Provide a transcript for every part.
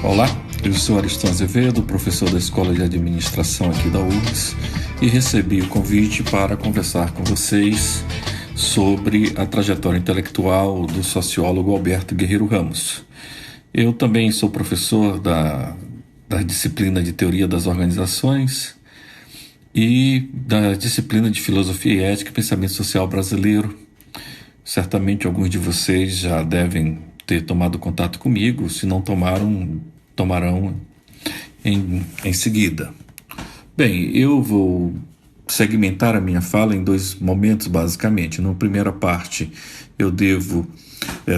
Olá, eu sou Ariston Azevedo, professor da Escola de Administração aqui da URGS, e recebi o convite para conversar com vocês sobre a trajetória intelectual do sociólogo Alberto Guerreiro Ramos. Eu também sou professor da disciplina de Teoria das Organizações e da disciplina de Filosofia e Ética e Pensamento Social Brasileiro. Certamente alguns de vocês já devem ter tomado contato comigo, se não tomarão em seguida. Bem, eu vou segmentar a minha fala em dois momentos, basicamente. Na primeira parte, eu devo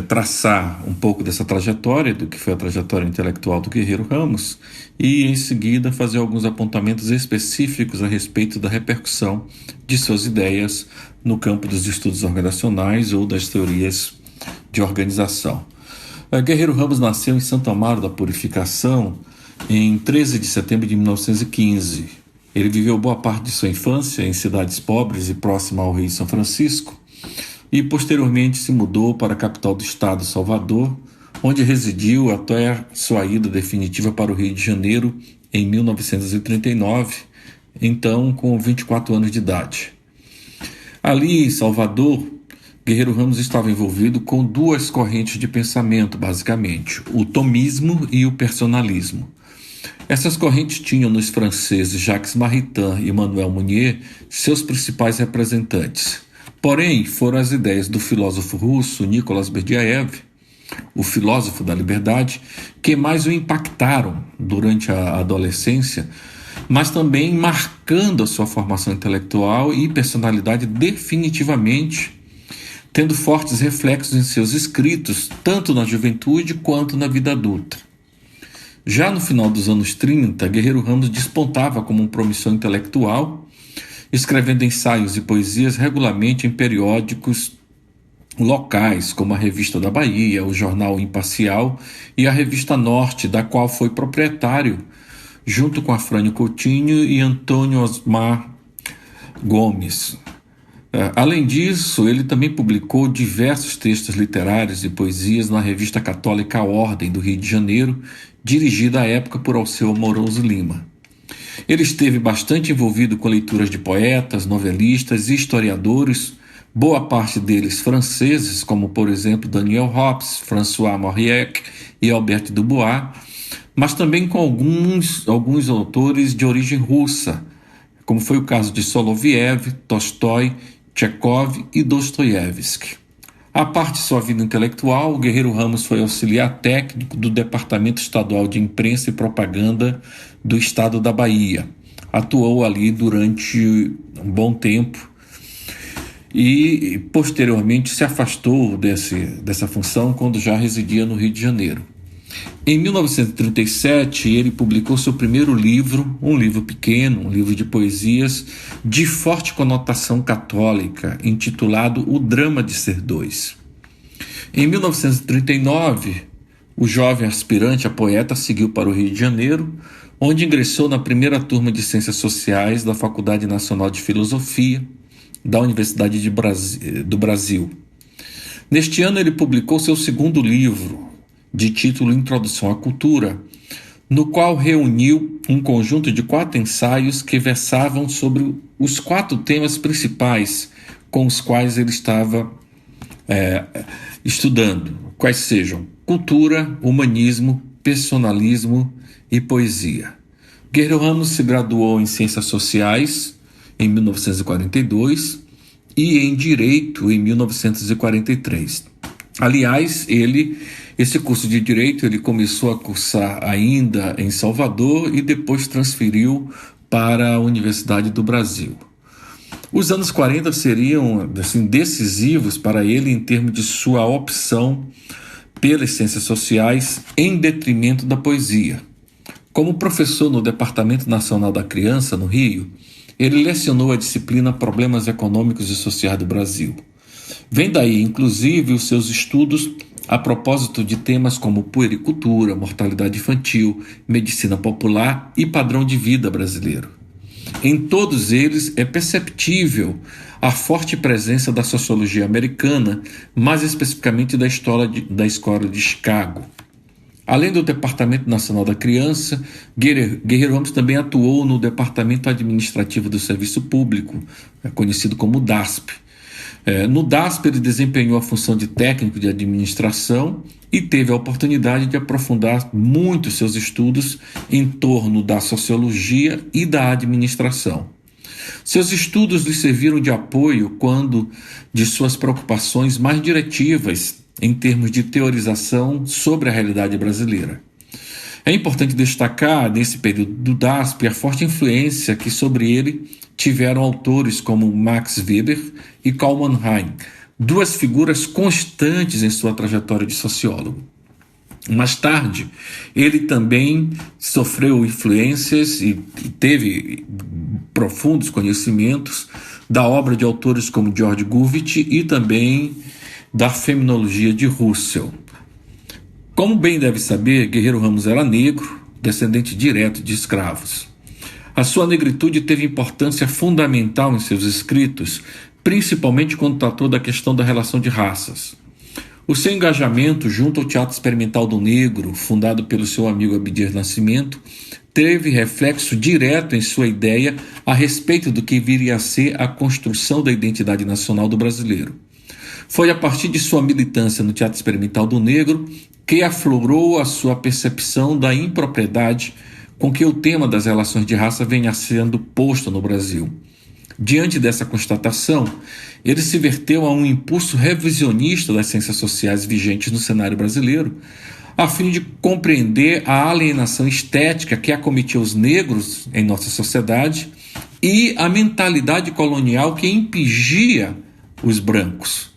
traçar um pouco dessa trajetória, do que foi a trajetória intelectual do Guerreiro Ramos, e em seguida fazer alguns apontamentos específicos a respeito da repercussão de suas ideias no campo dos estudos organizacionais ou das teorias de organização. Guerreiro Ramos nasceu em Santo Amaro da Purificação em 13 de setembro de 1915. Ele viveu boa parte de sua infância em cidades pobres e próxima ao Rio São Francisco e posteriormente se mudou para a capital do estado, Salvador, onde residiu até sua ida definitiva para o Rio de Janeiro em 1939, então com 24 anos de idade. Ali em Salvador, Guerreiro Ramos estava envolvido com duas correntes de pensamento, basicamente, o tomismo e o personalismo. Essas correntes tinham nos franceses Jacques Maritain e Emmanuel Mounier seus principais representantes. Porém, foram as ideias do filósofo russo Nicolas Berdyaev, o filósofo da liberdade, que mais o impactaram durante a adolescência, mas também marcando a sua formação intelectual e personalidade definitivamente, tendo fortes reflexos em seus escritos, tanto na juventude quanto na vida adulta. Já no final dos anos 30, Guerreiro Ramos despontava como um promissor intelectual, escrevendo ensaios e poesias regularmente em periódicos locais, como a Revista da Bahia, o Jornal Imparcial e a Revista Norte, da qual foi proprietário, junto com Afrânio Coutinho e Antônio Osmar Gomes. Além disso, ele também publicou diversos textos literários e poesias na revista católica A Ordem, do Rio de Janeiro, dirigida à época por Alceu Amoroso Lima. Ele esteve bastante envolvido com leituras de poetas, novelistas e historiadores, boa parte deles franceses, como por exemplo Daniel Hobbes, François Mauriac e Albert Dubois, mas também com alguns autores de origem russa, como foi o caso de Soloviev, Tolstói, Tchekov e Dostoiévski. À parte de sua vida intelectual, o Guerreiro Ramos foi auxiliar técnico do Departamento Estadual de Imprensa e Propaganda do Estado da Bahia. Atuou ali durante um bom tempo e posteriormente se afastou dessa função quando já residia no Rio de Janeiro. Em 1937, ele publicou seu primeiro livro, um livro pequeno, um livro de poesias de forte conotação católica, intitulado O Drama de Ser Dois. Em 1939, o jovem aspirante a poeta seguiu para o Rio de Janeiro, onde ingressou na primeira turma de Ciências Sociais da Faculdade Nacional de Filosofia da Universidade do Brasil. Neste ano, ele publicou seu segundo livro, de título Introdução à Cultura, no qual reuniu um conjunto de 4 ensaios que versavam sobre os 4 temas principais com os quais ele estava estudando, quais sejam cultura, humanismo, personalismo e poesia. Guerreiro Ramos se graduou em Ciências Sociais em 1942 e em Direito em 1943. Aliás, esse curso de Direito ele começou a cursar ainda em Salvador e depois transferiu para a Universidade do Brasil. Os anos 40 seriam decisivos para ele em termos de sua opção pelas ciências sociais em detrimento da poesia. Como professor no Departamento Nacional da Criança, no Rio, ele lecionou a disciplina Problemas Econômicos e Sociais do Brasil. Vem daí, inclusive, os seus estudos a propósito de temas como puericultura, mortalidade infantil, medicina popular e padrão de vida brasileiro. Em todos eles é perceptível a forte presença da sociologia americana, mais especificamente da escola de Chicago. Além do Departamento Nacional da Criança, Guerreiro Ramos também atuou no Departamento Administrativo do Serviço Público, conhecido como DASP. No DASP, ele desempenhou a função de técnico de administração e teve a oportunidade de aprofundar muito seus estudos em torno da sociologia e da administração. Seus estudos lhe serviram de apoio quando de suas preocupações mais diretivas em termos de teorização sobre a realidade brasileira. É importante destacar, nesse período do DASP, a forte influência que sobre ele tiveram autores como Max Weber e Karl Mannheim, duas figuras constantes em sua trajetória de sociólogo. Mais tarde, ele também sofreu influências e teve profundos conhecimentos da obra de autores como George Gurvitch e também da feminologia de Russell. Como bem deve saber, Guerreiro Ramos era negro, descendente direto de escravos. A sua negritude teve importância fundamental em seus escritos, principalmente quando tratou da questão da relação de raças. O seu engajamento junto ao Teatro Experimental do Negro, fundado pelo seu amigo Abdias Nascimento, teve reflexo direto em sua ideia a respeito do que viria a ser a construção da identidade nacional do brasileiro. Foi a partir de sua militância no Teatro Experimental do Negro que aflorou a sua percepção da impropriedade com que o tema das relações de raça venha sendo posto no Brasil. Diante dessa constatação, ele se verteu a um impulso revisionista das ciências sociais vigentes no cenário brasileiro, a fim de compreender a alienação estética que acometia os negros em nossa sociedade e a mentalidade colonial que impingia os brancos.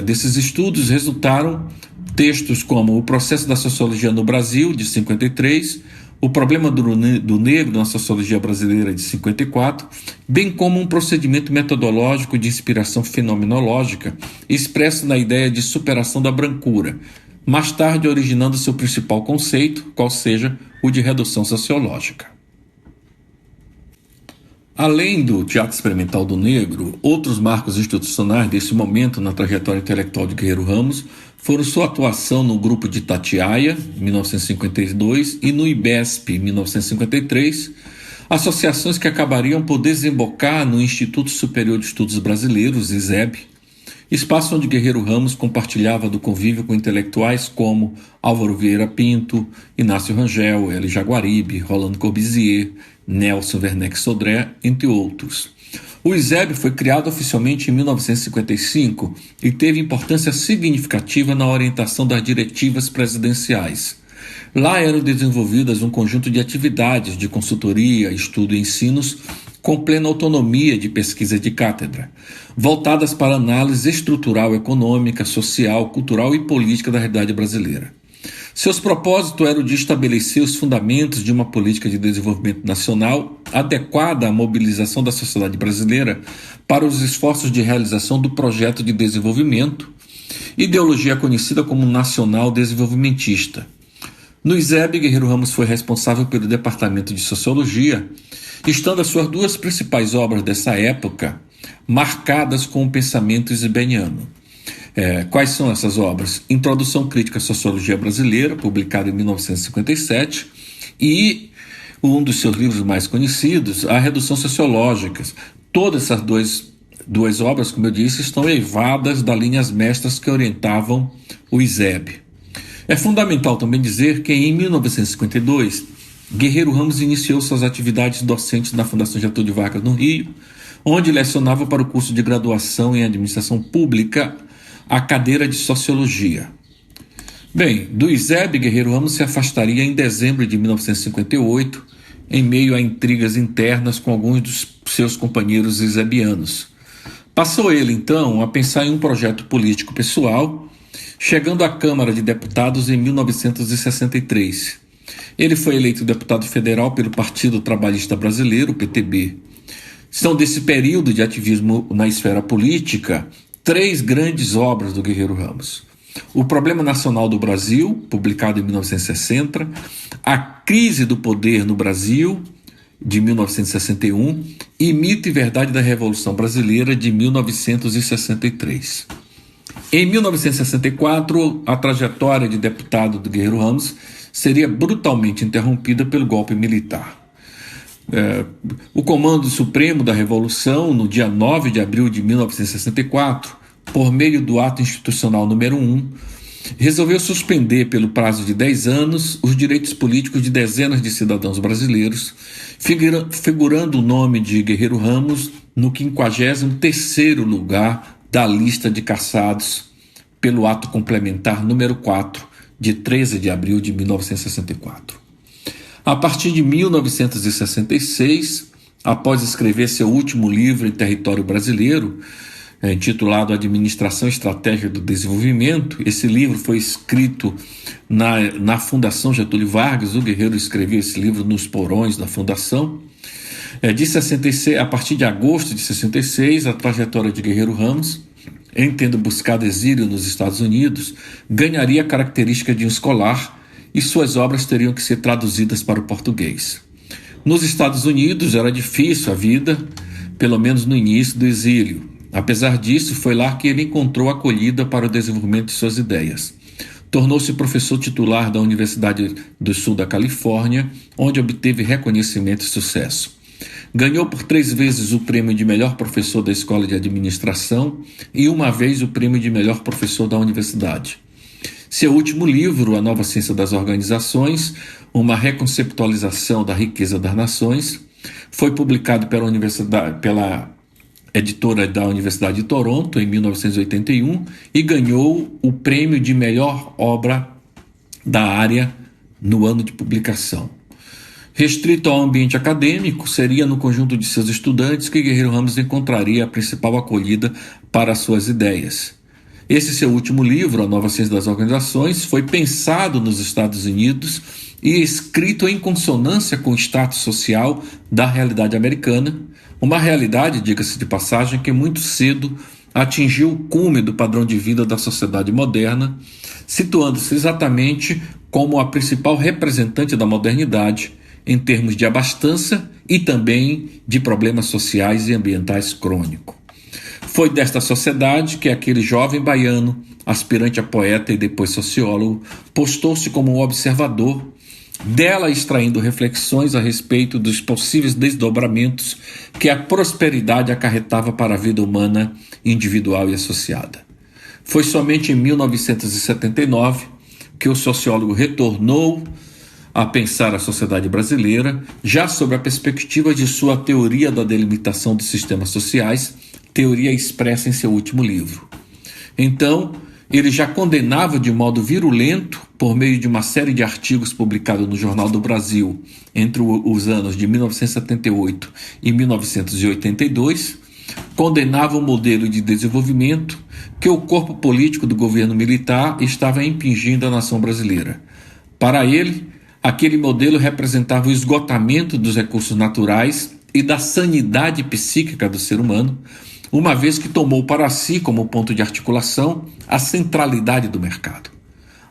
Desses estudos resultaram textos como O Processo da Sociologia no Brasil, de 53, O Problema do Negro na Sociologia Brasileira, de 54, bem como um procedimento metodológico de inspiração fenomenológica expresso na ideia de superação da brancura, mais tarde originando seu principal conceito, qual seja o de redução sociológica. Além do Teatro Experimental do Negro, outros marcos institucionais desse momento na trajetória intelectual de Guerreiro Ramos foram sua atuação no Grupo de Itatiaia, em 1952, e no IBESP, em 1953, associações que acabariam por desembocar no Instituto Superior de Estudos Brasileiros, ISEB, espaço onde Guerreiro Ramos compartilhava do convívio com intelectuais como Álvaro Vieira Pinto, Inácio Rangel, Elie Jaguaribe, Rolando Corbusier, Nelson Werneck Sodré, entre outros. O ISEB foi criado oficialmente em 1955 e teve importância significativa na orientação das diretivas presidenciais. Lá eram desenvolvidas um conjunto de atividades de consultoria, estudo e ensinos com plena autonomia de pesquisa de cátedra, voltadas para análise estrutural, econômica, social, cultural e política da realidade brasileira. Seus propósitos eram de estabelecer os fundamentos de uma política de desenvolvimento nacional adequada à mobilização da sociedade brasileira para os esforços de realização do projeto de desenvolvimento, ideologia conhecida como nacional desenvolvimentista. No ISEB, Guerreiro Ramos foi responsável pelo Departamento de Sociologia, estando as suas duas principais obras dessa época marcadas com o pensamento isebeniano. Quais são essas obras? Introdução Crítica à Sociologia Brasileira, publicado em 1957, e um dos seus livros mais conhecidos, A Redução Sociológica. Todas essas duas obras, como eu disse, estão eivadas das linhas mestras que orientavam o ISEB. É fundamental também dizer que em 1952, Guerreiro Ramos iniciou suas atividades docentes na Fundação Getúlio Vargas, no Rio, onde lecionava para o curso de graduação em Administração Pública a cadeira de Sociologia. Bem, do ISEB, Guerreiro Ramos se afastaria em dezembro de 1958, em meio a intrigas internas com alguns dos seus companheiros isebianos. Passou ele, então, a pensar em um projeto político pessoal, chegando à Câmara de Deputados em 1963. Ele foi eleito deputado federal pelo Partido Trabalhista Brasileiro, PTB. São desse período de ativismo na esfera política três grandes obras do Guerreiro Ramos: O Problema Nacional do Brasil, publicado em 1960, A Crise do Poder no Brasil, de 1961, e Mito e Verdade da Revolução Brasileira, de 1963. Em 1964, a trajetória de deputado do Guerreiro Ramos seria brutalmente interrompida pelo golpe militar. O Comando Supremo da Revolução, no dia 9 de abril de 1964, por meio do ato institucional número 1, resolveu suspender pelo prazo de 10 anos os direitos políticos de dezenas de cidadãos brasileiros, figurando o nome de Guerreiro Ramos no 53º lugar da lista de cassados pelo ato complementar número 4, de 13 de abril de 1964. A partir de 1966, após escrever seu último livro em território brasileiro, intitulado Administração Estratégica do Desenvolvimento, esse livro foi escrito na Fundação Getúlio Vargas. O Guerreiro escreveu esse livro nos porões da Fundação. De 66, a partir de agosto de 66, a trajetória de Guerreiro Ramos, em tendo buscado exílio nos Estados Unidos, ganharia a característica de um escolar e suas obras teriam que ser traduzidas para o português. Nos Estados Unidos era difícil a vida, pelo menos no início do exílio. Apesar disso, foi lá que ele encontrou acolhida para o desenvolvimento de suas ideias. Tornou-se professor titular da Universidade do Sul da Califórnia, onde obteve reconhecimento e sucesso. Ganhou por 3 vezes o prêmio de melhor professor da Escola de Administração e uma vez o prêmio de melhor professor da universidade. Seu último livro, A Nova Ciência das Organizações, uma reconceptualização da riqueza das nações, foi publicado pela editora da Universidade de Toronto em 1981 e ganhou o prêmio de melhor obra da área no ano de publicação. Restrito ao ambiente acadêmico, seria no conjunto de seus estudantes que Guerreiro Ramos encontraria a principal acolhida para suas ideias. Esse seu último livro, A Nova Ciência das Organizações, foi pensado nos Estados Unidos e escrito em consonância com o status social da realidade americana, uma realidade, diga-se de passagem, que muito cedo atingiu o cume do padrão de vida da sociedade moderna, situando-se exatamente como a principal representante da modernidade em termos de abastança e também de problemas sociais e ambientais crônicos. Foi desta sociedade que aquele jovem baiano, aspirante a poeta e depois sociólogo, postou-se como um observador, dela extraindo reflexões a respeito dos possíveis desdobramentos que a prosperidade acarretava para a vida humana, individual e associada. Foi somente em 1979 que o sociólogo retornou a pensar a sociedade brasileira, já sob a perspectiva de sua teoria da delimitação dos sistemas sociais, teoria expressa em seu último livro. Então, ele já condenava de modo virulento, por meio de uma série de artigos publicados no Jornal do Brasil entre os anos de 1978 e 1982, condenava o modelo de desenvolvimento que o corpo político do governo militar estava impingindo à nação brasileira. Para ele, aquele modelo representava o esgotamento dos recursos naturais e da sanidade psíquica do ser humano, uma vez que tomou para si como ponto de articulação a centralidade do mercado.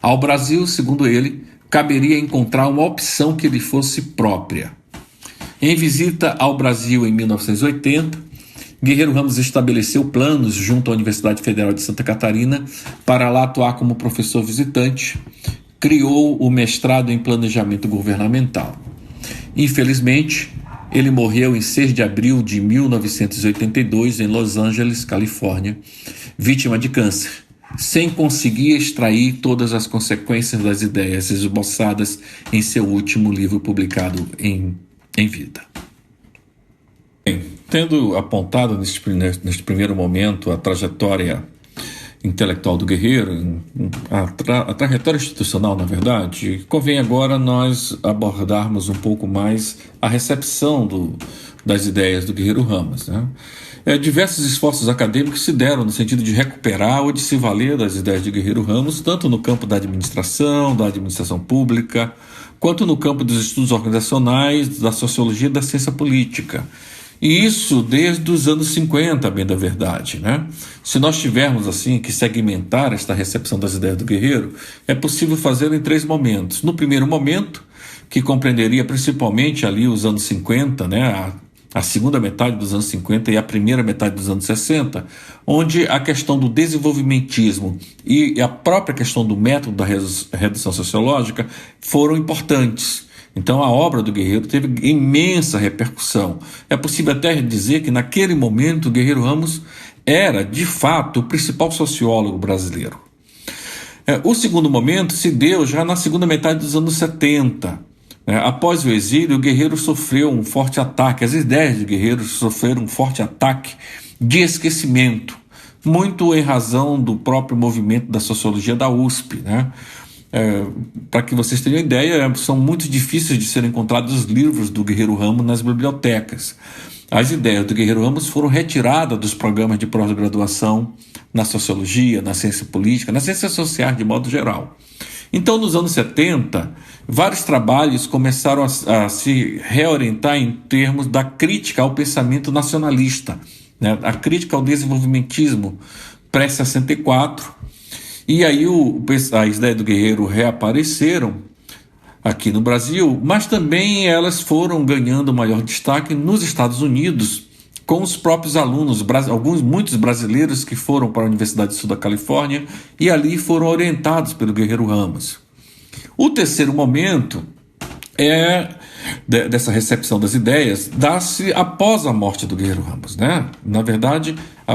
Ao Brasil, segundo ele, caberia encontrar uma opção que lhe fosse própria. Em visita ao Brasil em 1980, Guerreiro Ramos estabeleceu planos junto à Universidade Federal de Santa Catarina para lá atuar como professor visitante. Criou o mestrado em planejamento governamental. Infelizmente, ele morreu em 6 de abril de 1982 em Los Angeles, Califórnia, vítima de câncer, sem conseguir extrair todas as consequências das ideias esboçadas em seu último livro publicado em vida. Bem, tendo apontado neste primeiro momento a trajetória intelectual do Guerreiro, a trajetória institucional, na verdade, convém agora nós abordarmos um pouco mais a recepção das ideias do Guerreiro Ramos, né? Diversos esforços acadêmicos se deram no sentido de recuperar ou de se valer das ideias de Guerreiro Ramos, tanto no campo da administração pública, quanto no campo dos estudos organizacionais, da sociologia e da ciência política. E isso desde os anos 50, bem da verdade, né? Se nós tivermos assim que segmentar esta recepção das ideias do Guerreiro, é possível fazê-lo em 3 momentos. No primeiro momento, que compreenderia principalmente ali os anos 50, né? a segunda metade dos anos 50 e a primeira metade dos anos 60, onde a questão do desenvolvimentismo e a própria questão do método da redução sociológica foram importantes. Então a obra do Guerreiro teve imensa repercussão. É possível até dizer que naquele momento o Guerreiro Ramos era, de fato, o principal sociólogo brasileiro. O segundo momento se deu já na segunda metade dos anos 70. Após o exílio, o Guerreiro sofreu um forte ataque, as ideias de Guerreiro sofreram um forte ataque de esquecimento, muito em razão do próprio movimento da sociologia da USP, né? Para que vocês tenham ideia, são muito difíceis de serem encontrados os livros do Guerreiro Ramos nas bibliotecas. As ideias do Guerreiro Ramos foram retiradas dos programas de pós-graduação na sociologia, na ciência política, nas ciências sociais de modo geral. Então, nos anos 70, vários trabalhos começaram a se reorientar em termos da crítica ao pensamento nacionalista, né? A crítica ao desenvolvimentismo pré-64. E aí as ideias do Guerreiro reapareceram aqui no Brasil, mas também elas foram ganhando maior destaque nos Estados Unidos, com os próprios alunos, muitos brasileiros que foram para a Universidade do Sul da Califórnia e ali foram orientados pelo Guerreiro Ramos. O terceiro momento dessa recepção das ideias dá-se após a morte do Guerreiro Ramos, né? Na verdade,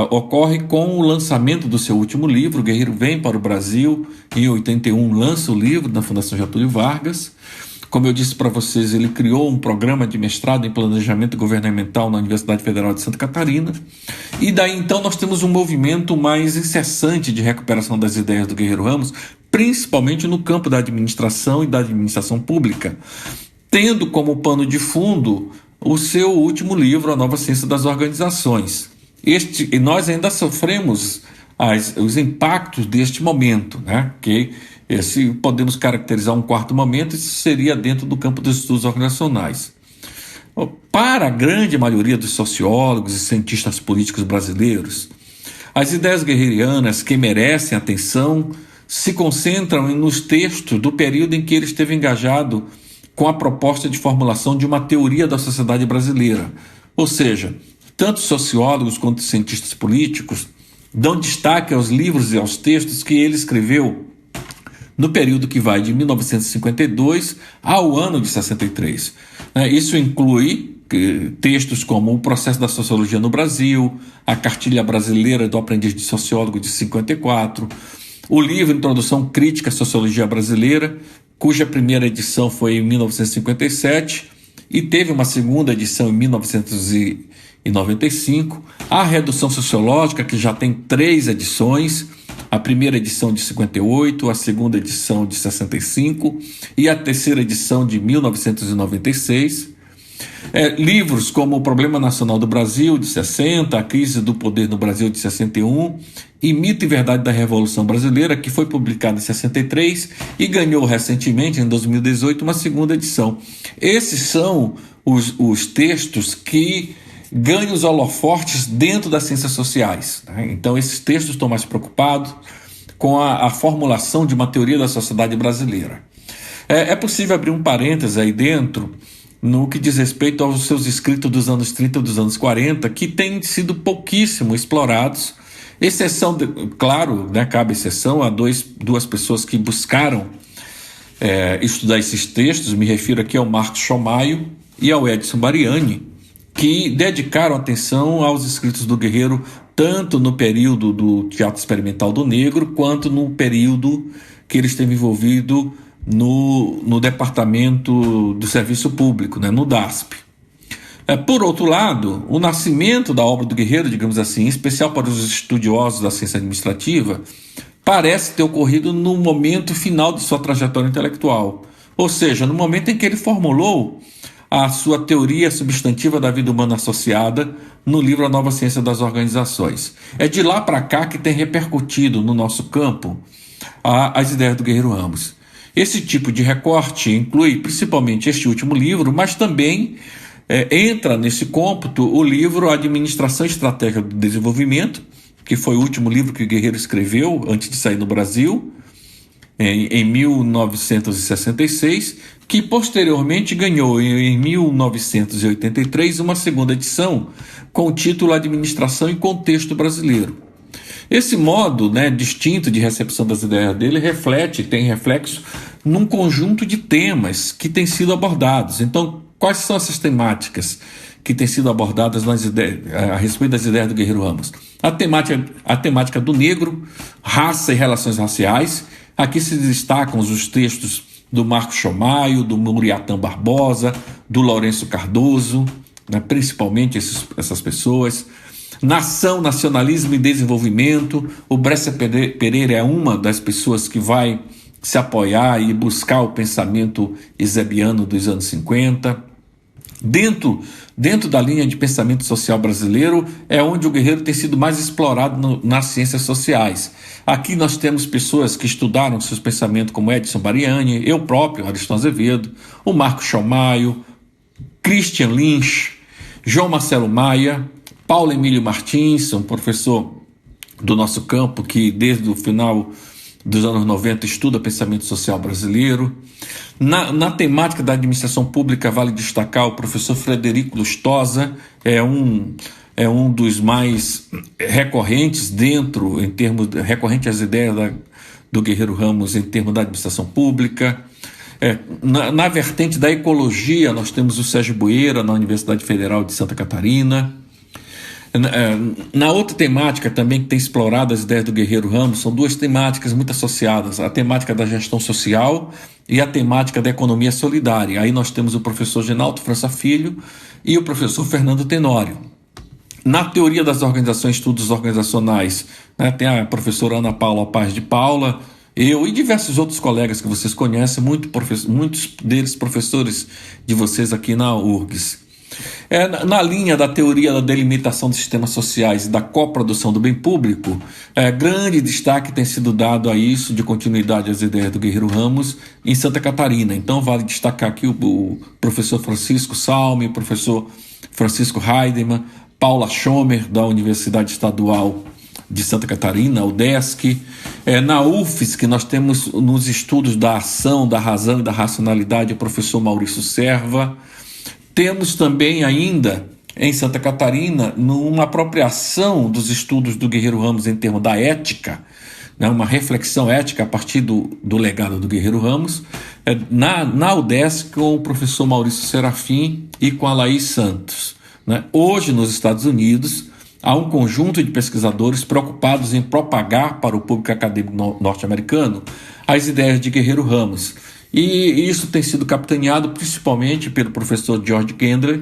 ocorre com o lançamento do seu último livro. O Guerreiro vem para o Brasil em 81, lança o livro na Fundação Getúlio Vargas. Como eu disse para vocês, ele criou um programa de mestrado em planejamento governamental na Universidade Federal de Santa Catarina. E daí então nós temos um movimento mais incessante de recuperação das ideias do Guerreiro Ramos, principalmente no campo da administração e da administração pública, tendo como pano de fundo o seu último livro, A Nova Ciência das Organizações. E nós ainda sofremos os impactos deste momento, né? Se podemos caracterizar um quarto momento, isso seria dentro do campo dos estudos organizacionais. Para a grande maioria dos sociólogos e cientistas políticos brasileiros, as ideias guerreirianas que merecem atenção se concentram nos textos do período em que ele esteve engajado com a proposta de formulação de uma teoria da sociedade brasileira. Ou seja, tanto sociólogos quanto cientistas políticos dão destaque aos livros e aos textos que ele escreveu no período que vai de 1952 ao ano de 63. Isso inclui textos como O Processo da Sociologia no Brasil, a Cartilha Brasileira do Aprendiz de Sociólogo de 54, o livro Introdução Crítica à Sociologia Brasileira, cuja primeira edição foi em 1957 e teve uma segunda edição em 1995, a Redução Sociológica, que já tem 3 edições, a primeira edição de 58, a segunda edição de 65 e a terceira edição de 1996. Livros como O Problema Nacional do Brasil, de 60, A Crise do Poder no Brasil, de 61, e Mito e Verdade da Revolução Brasileira, que foi publicado em 63 e ganhou recentemente, em 2018, uma segunda edição. Esses são os textos que ganham os holofortes dentro das ciências sociais, né? Então, esses textos estão mais preocupados com a formulação de uma teoria da sociedade brasileira. É possível abrir um parêntese aí dentro no que diz respeito aos seus escritos dos anos 30 e dos anos 40, que têm sido pouquíssimo explorados, exceção, claro, né, cabe exceção a duas pessoas que buscaram estudar esses textos. Me refiro aqui ao Marcos Chomaio e ao Edson Bariani, que dedicaram atenção aos escritos do Guerreiro, tanto no período do Teatro Experimental do Negro, quanto no período que ele esteve envolvido no Departamento do Serviço Público, né, no DASP. Por outro lado, o nascimento da obra do Guerreiro, digamos assim, em especial para os estudiosos da ciência administrativa, parece ter ocorrido no momento final de sua trajetória intelectual, ou seja, no momento em que ele formulou a sua teoria substantiva da vida humana associada no livro A Nova Ciência das Organizações. É de lá para cá que tem repercutido no nosso campo as ideias do Guerreiro Ramos. Esse tipo de recorte inclui principalmente este último livro, mas também entra nesse cômputo o livro Administração Estratégica do Desenvolvimento, que foi o último livro que o Guerreiro escreveu antes de sair no Brasil, em 1966, que posteriormente ganhou em 1983 uma segunda edição com o título Administração e Contexto Brasileiro. Esse modo, distinto de recepção das ideias dele tem reflexo num conjunto de temas que têm sido abordados. Então, quais são essas temáticas que têm sido abordadas a respeito das ideias do Guerreiro Ramos? A temática do negro, raça e relações raciais. Aqui se destacam os textos do Marco Chomaio, do Muriatã Barbosa, do Lourenço Cardoso, principalmente essas pessoas. Nação, nacionalismo e desenvolvimento. O Brescia Pereira é uma das pessoas que vai se apoiar e buscar o pensamento eusébio dos anos 50. Dentro da linha de pensamento social brasileiro é onde o Guerreiro tem sido mais explorado nas ciências sociais. Aqui nós temos pessoas que estudaram seus pensamentos como Edson Bariani, eu próprio, Ariston Azevedo, o Marco Chomaio, Christian Lynch, João Marcelo Maia, Paulo Emílio Martins, um professor do nosso campo que desde o final dos anos 90 estuda pensamento social brasileiro. Na temática da administração pública vale destacar o professor Frederico Lustosa, é um dos mais recorrentes recorrente às ideias do Guerreiro Ramos em termos da administração pública. Na vertente da ecologia nós temos o Sérgio Bueira na Universidade Federal de Santa Catarina. Na outra temática também que tem explorado as ideias do Guerreiro Ramos, são duas temáticas muito associadas, a temática da gestão social e a temática da economia solidária. Aí nós temos o professor Genaldo França Filho e o professor Fernando Tenório. Na teoria das organizações, estudos organizacionais, tem a professora Ana Paula Paz de Paula, eu e diversos outros colegas que vocês conhecem, muitos deles professores de vocês aqui na URGS. Na linha da teoria da delimitação dos sistemas sociais e da coprodução do bem público, grande destaque tem sido dado a isso, de continuidade às ideias do Guerreiro Ramos, em Santa Catarina. Então vale destacar aqui o professor Francisco Salme, o professor Francisco Heidemann, Paula Schomer, da Universidade Estadual de Santa Catarina, UDESC. Na UFES, que nós temos nos estudos da ação, da razão e da racionalidade, o professor Maurício Serva. Temos também ainda, em Santa Catarina, uma apropriação dos estudos do Guerreiro Ramos em termos da ética, uma reflexão ética a partir do legado do Guerreiro Ramos, na UDESC com o professor Maurício Serafim e com a Laís Santos. Hoje, nos Estados Unidos, há um conjunto de pesquisadores preocupados em propagar para o público acadêmico norte-americano as ideias de Guerreiro Ramos. E isso tem sido capitaneado principalmente pelo professor George Gendler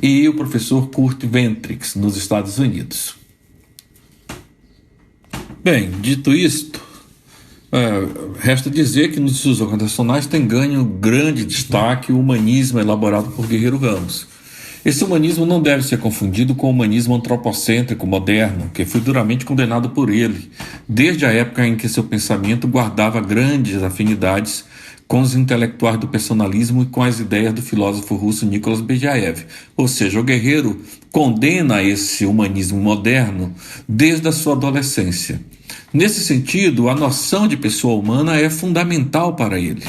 e o professor Kurt Ventrix, nos Estados Unidos. Bem, dito isto, resta dizer que nos estudos organizacionais tem ganho grande destaque o humanismo elaborado por Guerreiro Ramos. Esse humanismo não deve ser confundido com o humanismo antropocêntrico moderno, que foi duramente condenado por ele, desde a época em que seu pensamento guardava grandes afinidades com os intelectuais do personalismo e com as ideias do filósofo russo Nicolas Berdyaev. Ou seja, o Guerreiro condena esse humanismo moderno desde a sua adolescência. Nesse sentido, a noção de pessoa humana é fundamental para ele.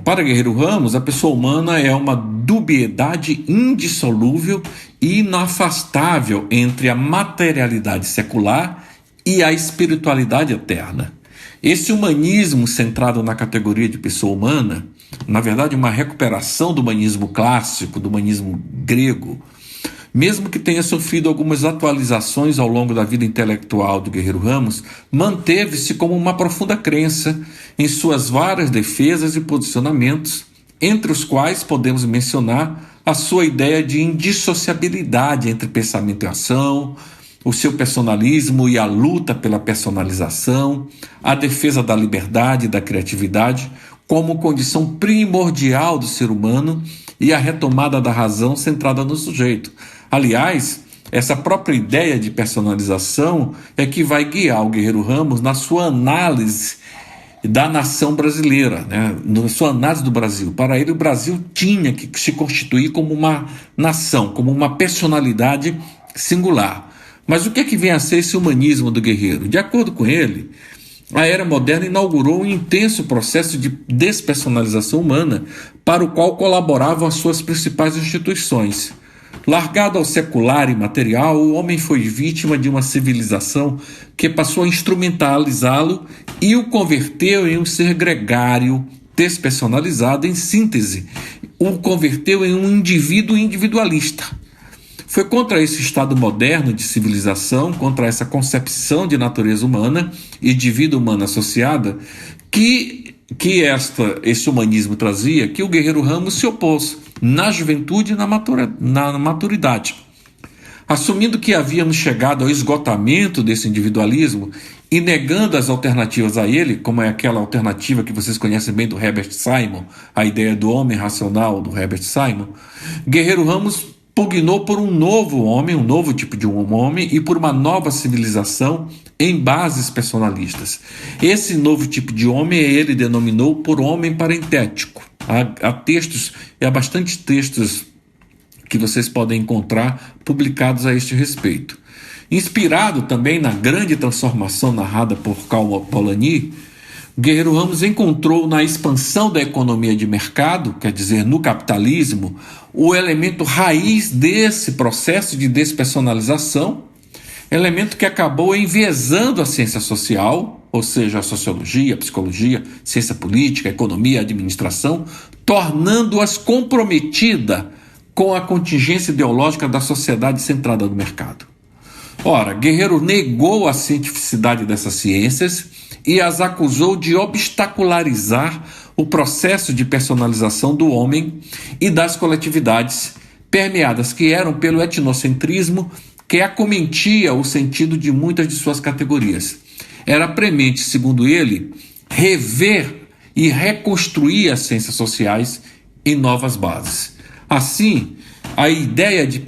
Para Guerreiro Ramos, a pessoa humana é uma dubiedade indissolúvel e inafastável entre a materialidade secular e a espiritualidade eterna. Esse humanismo centrado na categoria de pessoa humana, na verdade uma recuperação do humanismo clássico, do humanismo grego, mesmo que tenha sofrido algumas atualizações ao longo da vida intelectual do Guerreiro Ramos, manteve-se como uma profunda crença em suas várias defesas e posicionamentos, entre os quais podemos mencionar a sua ideia de indissociabilidade entre pensamento e ação, o seu personalismo e a luta pela personalização, a defesa da liberdade e da criatividade como condição primordial do ser humano e a retomada da razão centrada no sujeito. Aliás, essa própria ideia de personalização é que vai guiar o Guerreiro Ramos na sua análise da nação brasileira, na sua análise do Brasil. Para ele, o Brasil tinha que se constituir como uma nação, como uma personalidade singular. Mas o que é que vem a ser esse humanismo do Guerreiro? De acordo com ele, a era moderna inaugurou um intenso processo de despersonalização humana para o qual colaboravam as suas principais instituições. Largado ao secular e material, o homem foi vítima de uma civilização que passou a instrumentalizá-lo e o converteu em um ser gregário, despersonalizado, em síntese, o converteu em um indivíduo individualista. Foi contra esse estado moderno de civilização, contra essa concepção de natureza humana e de vida humana associada, que esse humanismo trazia, que o Guerreiro Ramos se opôs na juventude e na maturidade. Assumindo que havíamos chegado ao esgotamento desse individualismo e negando as alternativas a ele, como é aquela alternativa que vocês conhecem bem do Herbert Simon, a ideia do homem racional do Herbert Simon, Guerreiro Ramos pugnou por um novo homem, um novo tipo de um homem e por uma nova civilização em bases personalistas. Esse novo tipo de homem ele denominou por homem parentético. Há textos, há bastantes textos que vocês podem encontrar publicados a este respeito. Inspirado também na grande transformação narrada por Karl Polanyi, Guerreiro Ramos encontrou na expansão da economia de mercado, quer dizer, no capitalismo, o elemento raiz desse processo de despersonalização, elemento que acabou enviesando a ciência social, ou seja, a sociologia, a psicologia, ciência política, a economia, a administração, tornando-as comprometida com a contingência ideológica da sociedade centrada no mercado. Ora, Guerreiro negou a cientificidade dessas ciências e as acusou de obstacularizar o processo de personalização do homem e das coletividades, permeadas que eram pelo etnocentrismo que acometia o sentido de muitas de suas categorias. Era premente, segundo ele, rever e reconstruir as ciências sociais em novas bases. Assim, a ideia de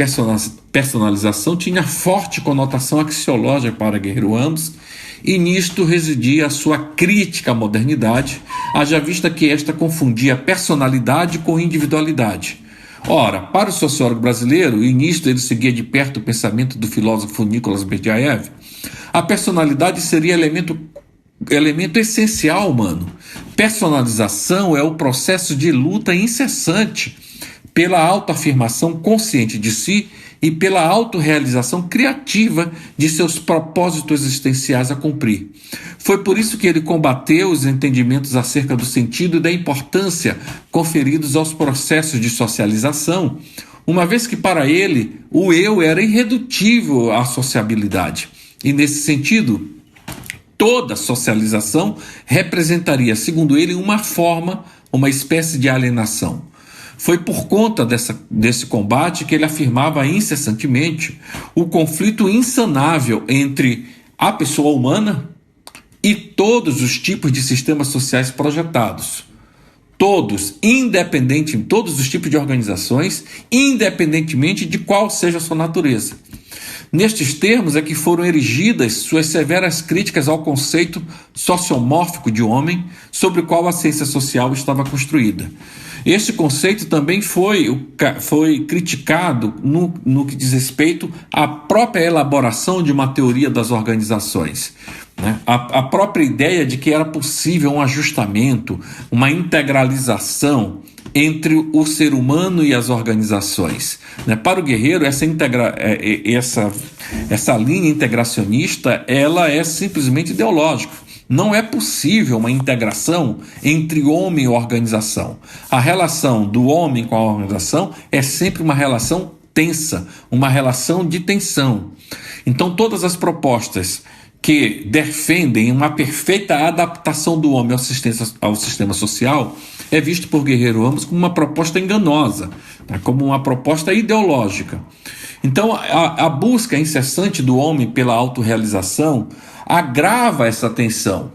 personalização tinha forte conotação axiológica para Guerreiro Ramos, e nisto residia a sua crítica à modernidade, haja vista que esta confundia personalidade com individualidade. Ora, para o sociólogo brasileiro, e nisto ele seguia de perto o pensamento do filósofo Nicolas Berdyaev, a personalidade seria elemento essencial humano. Personalização é o processo de luta incessante pela autoafirmação consciente de si e pela autorrealização criativa de seus propósitos existenciais a cumprir. Foi por isso que ele combateu os entendimentos acerca do sentido e da importância conferidos aos processos de socialização, uma vez que para ele o eu era irredutível à sociabilidade. E nesse sentido, toda socialização representaria, segundo ele, uma espécie de alienação. Foi por conta desse combate que ele afirmava incessantemente o conflito insanável entre a pessoa humana e todos os tipos de sistemas sociais projetados. Todos os tipos de organizações, independentemente de qual seja a sua natureza. Nestes termos é que foram erigidas suas severas críticas ao conceito sociomórfico de homem, sobre o qual a ciência social estava construída. Este conceito também foi criticado no que diz respeito à própria elaboração de uma teoria das organizações. A própria ideia de que era possível um ajustamento, uma integralização entre o ser humano e as organizações. Para o Guerreiro, essa linha integracionista ela é simplesmente ideológica. Não é possível uma integração entre homem e organização. A relação do homem com a organização é sempre uma relação tensa, uma relação de tensão. Então, todas as propostas que defendem uma perfeita adaptação do homem ao sistema social é visto por Guerreiro Ramos como uma proposta enganosa, como uma proposta ideológica. Então, a busca incessante do homem pela autorrealização agrava essa tensão.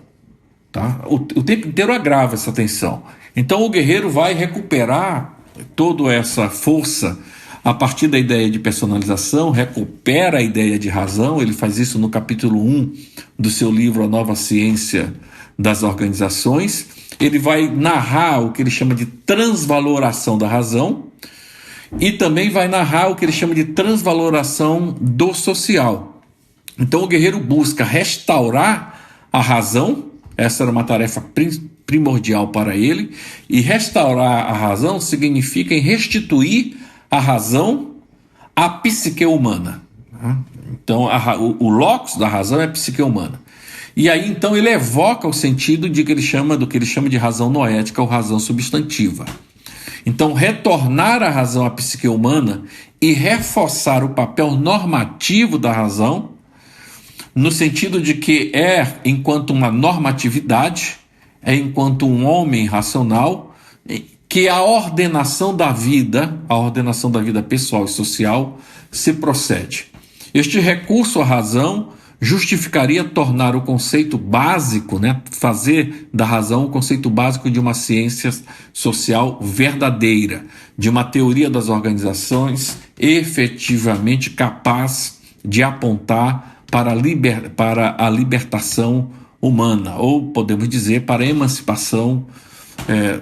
O tempo inteiro agrava essa tensão. Então, o Guerreiro vai recuperar toda essa força a partir da ideia de personalização, recupera a ideia de razão. Ele faz isso no capítulo 1 do seu livro A Nova Ciência das Organizações. Ele vai narrar o que ele chama de transvaloração da razão e também vai narrar o que ele chama de transvaloração do social. Então o Guerreiro busca restaurar a razão Essa era uma tarefa primordial para ele, e restaurar a razão significa restituir a razão à psique humana. Então, o locus da razão é a psique humana. E aí, então, ele evoca o sentido do que ele chama de razão noética ou razão substantiva. Então, retornar a razão à psique humana e reforçar o papel normativo da razão, no sentido de que enquanto uma normatividade, enquanto um homem racional, que a ordenação da vida pessoal e social se procede. Este recurso à razão justificaria tornar o conceito básico, fazer da razão o conceito básico de uma ciência social verdadeira, de uma teoria das organizações efetivamente capaz de apontar para a libertação humana, ou podemos dizer, para a emancipação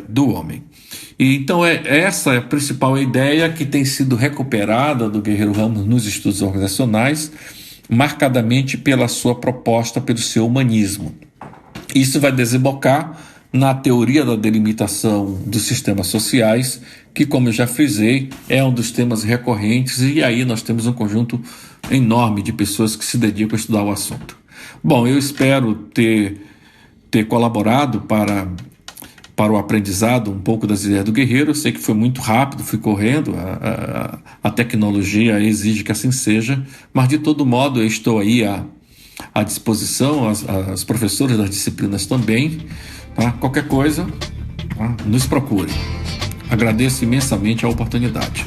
do homem. E então essa é a principal ideia que tem sido recuperada do Guerreiro Ramos nos estudos organizacionais, marcadamente pela sua proposta, pelo seu humanismo. Isso vai desembocar na teoria da delimitação dos sistemas sociais, que, como eu já frisei, é um dos temas recorrentes, e aí nós temos um conjunto enorme de pessoas que se dedicam a estudar o assunto. Bom, eu espero ter colaborado para o aprendizado um pouco das ideias do Guerreiro. Eu sei que foi muito rápido, fui correndo, a tecnologia exige que assim seja, mas de todo modo eu estou aí à disposição, as professoras das disciplinas também, tá? Qualquer coisa, tá? Nos procure. Agradeço imensamente a oportunidade.